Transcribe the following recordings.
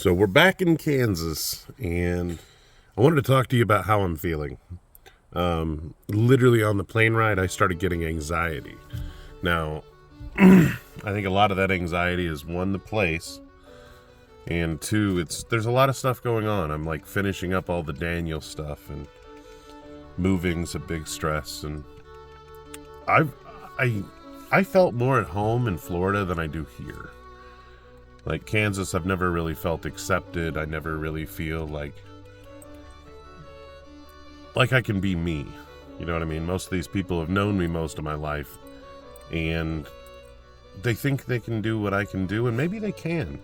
So we're back in Kansas, and I wanted to talk to you about how I'm feeling. Literally on the plane ride, I started getting anxiety. Now, I think a lot of that anxiety is one, the place, and two, there's a lot of stuff going on. I'm like finishing up all the Daniel stuff, and moving's a big stress. And I felt more at home in Florida than I do here. Like Kansas, I've never really felt accepted. I never really feel like I can be me. You know what I mean? Most of these people have known me most of my life, and they think they can do what I can do, and maybe they can,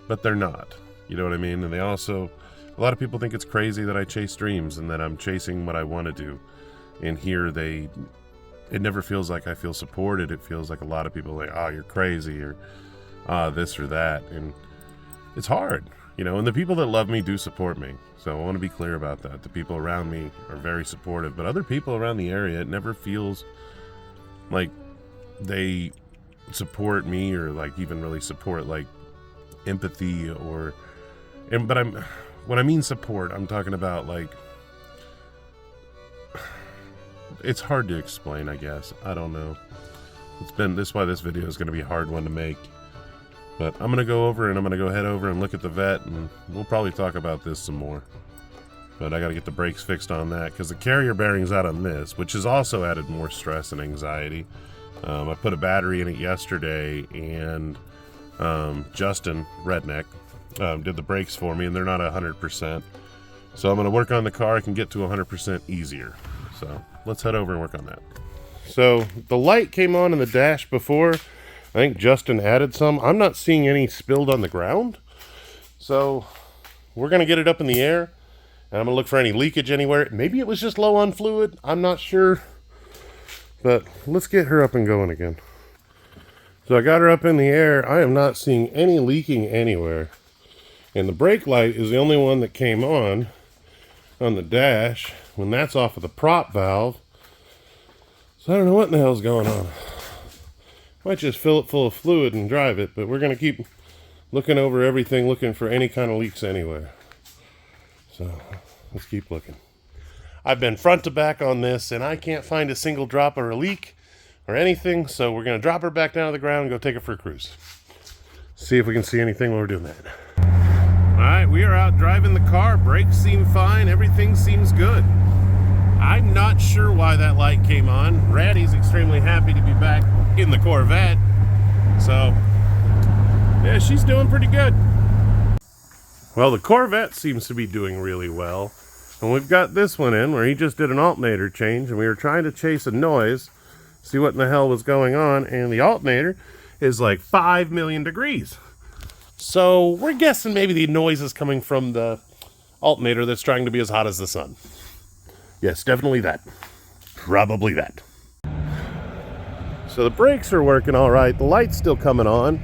but they're not. You know what I mean? And a lot of people think it's crazy that I chase dreams and that I'm chasing what I want to do. And here it never feels like I feel supported. It feels like a lot of people are like, oh, you're crazy, or this or that. And it's hard, you know, and the people that love me do support me. So I want to be clear about that. The people around me are very supportive, but other people around the area, it never feels like they support me or like even really support like empathy when I mean support, I'm talking about like, it's hard to explain, I guess. I don't know. This is why this video is going to be a hard one to make. But I'm going to go over and I'm going to go head over and look at the vet, and we'll probably talk about this some more. But I got to get the brakes fixed on that because the carrier bearing's out on this, which has also added more stress and anxiety. I put a battery in it yesterday, and Justin, Redneck, did the brakes for me, and they're not 100%. So I'm going to work on the car. I can get to 100% easier. So let's head over and work on that. So the light came on in the dash before. I think Justin added some. I'm not seeing any spilled on the ground. So we're going to get it up in the air, and I'm going to look for any leakage anywhere. Maybe it was just low on fluid. I'm not sure. But let's get her up and going again. So I got her up in the air. I am not seeing any leaking anywhere. And the brake light is the only one that came on the dash when that's off of the prop valve. So I don't know what in the hell's going on. Might just fill it full of fluid and drive it, but we're going to keep looking over everything, looking for any kind of leaks anywhere. So let's keep looking. I've been front to back on this, and I can't find a single drop or a leak or anything, so we're going to drop her back down to the ground and go take her for a cruise. See if we can see anything while we're doing that. All right, we are out driving the car. Brakes seem fine. Everything seems good. I'm not sure why that light came on. Ratty's extremely happy to be back in the Corvette. So, yeah, she's doing pretty good. Well, the Corvette seems to be doing really well. And we've got this one in where he just did an alternator change, and we were trying to chase a noise, see what in the hell was going on, and the alternator is like 5 million degrees. So we're guessing maybe the noise is coming from the alternator that's trying to be as hot as the sun. Yes, definitely that. Probably that. So the brakes are working all right. The light's still coming on.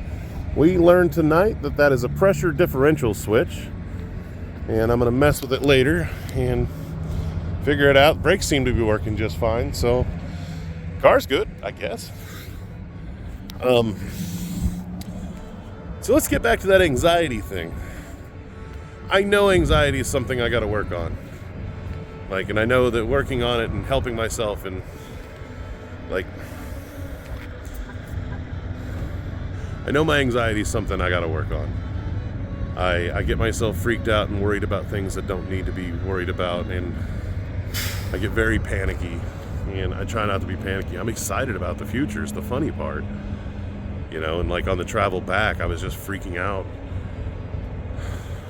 We learned tonight that is a pressure differential switch. And I'm going to mess with it later and figure it out. Brakes seem to be working just fine. So car's good, I guess. So let's get back to that anxiety thing. I know anxiety is something I got to work on. And I know that working on it and helping myself and I know my anxiety is something I got to work on. I get myself freaked out and worried about things that don't need to be worried about, and I get very panicky, and I try not to be panicky. I'm excited about the future is the funny part, you know, and on the travel back, I was just freaking out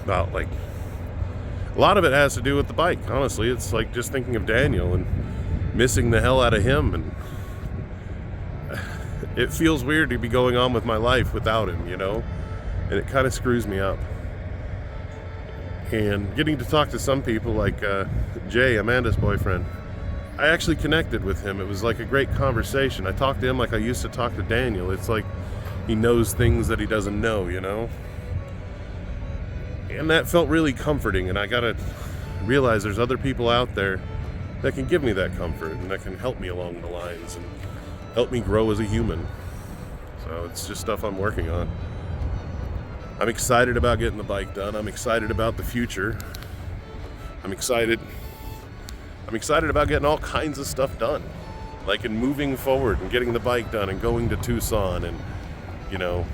about a lot of it has to do with the bike. Honestly, it's just thinking of Daniel and missing the hell out of him, and it feels weird to be going on with my life without him, you know, and it kind of screws me up. And getting to talk to some people like Jay, Amanda's boyfriend, I actually connected with him. It was like a great conversation. I talked to him like I used to talk to Daniel. It's like he knows things that he doesn't know, you know? And that felt really comforting, and I gotta realize there's other people out there that can give me that comfort and that can help me along the lines and help me grow as a human. So it's just stuff I'm working on. I'm excited about getting the bike done. I'm excited about the future. I'm excited about getting all kinds of stuff done. Like in moving forward and getting the bike done and going to Tucson and, you know,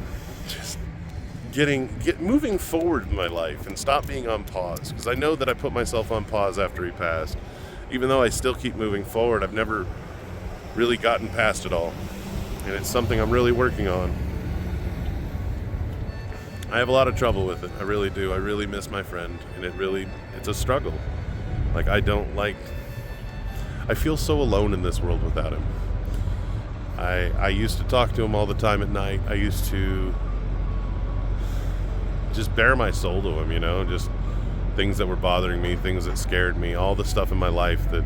just moving forward in my life and stop being on pause. Because I know that I put myself on pause after he passed. Even though I still keep moving forward, I've never really gotten past it all. And it's something I'm really working on. I have a lot of trouble with it. I really do. I really miss my friend. And it's a struggle. Like, I feel so alone in this world without him. I used to talk to him all the time at night. I used to just bare my soul to him, you know, just things that were bothering me, things that scared me, all the stuff in my life that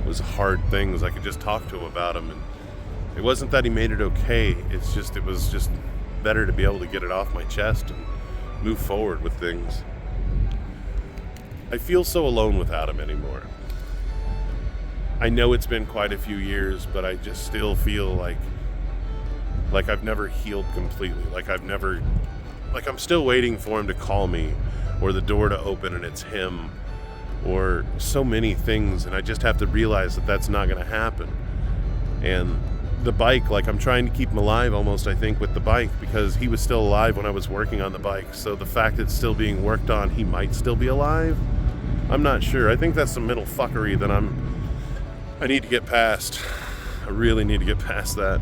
was hard things. I could just talk to him about them. And it wasn't that he made it okay. It was just better to be able to get it off my chest and move forward with things. I feel so alone without him anymore. I know it's been quite a few years, but I just still feel like I've never healed completely. Like I'm still waiting for him to call me or the door to open and it's him or so many things. And I just have to realize that that's not going to happen. And the bike, like I'm trying to keep him alive almost, I think, with the bike because he was still alive when I was working on the bike. So the fact that it's still being worked on, he might still be alive. I'm not sure. I think that's some mental fuckery that I need to get past. I really need to get past that.